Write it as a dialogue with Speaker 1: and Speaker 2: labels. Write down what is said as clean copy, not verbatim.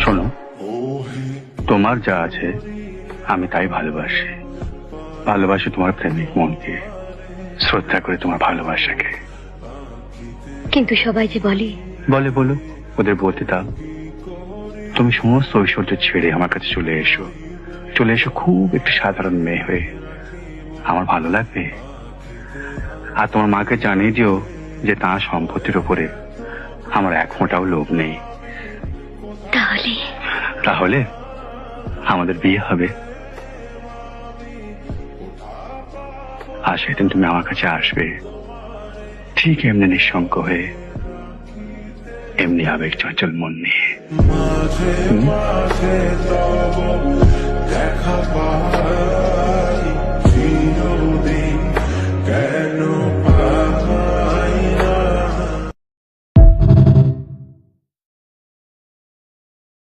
Speaker 1: শোনো, তোমার যা আছে আমি তাই ভালোবাসি। ভালোবাসি তোমার প্রেমিক মনকে, শ্রদ্ধা করে তোমার ভালোবাসাকে।
Speaker 2: কিন্তু সবাই যে বলে
Speaker 1: বলে বলো, ওদের বলতে দাও। তুমি সমস্ত ঐশ্বর্য ছেড়ে আমার কাছে চলে এসো। চলে এসো খুব একটু সাধারণ মেয়ে হয়ে। আমার ভালো লাগবে। আর তোমার মাকে জানিয়ে দিও যে তার সম্পত্তির উপরে আমার এক ফোঁটাও লোভ নেই।
Speaker 2: তাহলে
Speaker 1: তাহলে আমাদের বিয়ে হবে। আর সেদিন তুমি আমার কাছে আসবে, ঠিক এমনি নিঃসঙ্গ হয়ে, এমনি আবেগ চঞ্চল মন নিয়ে।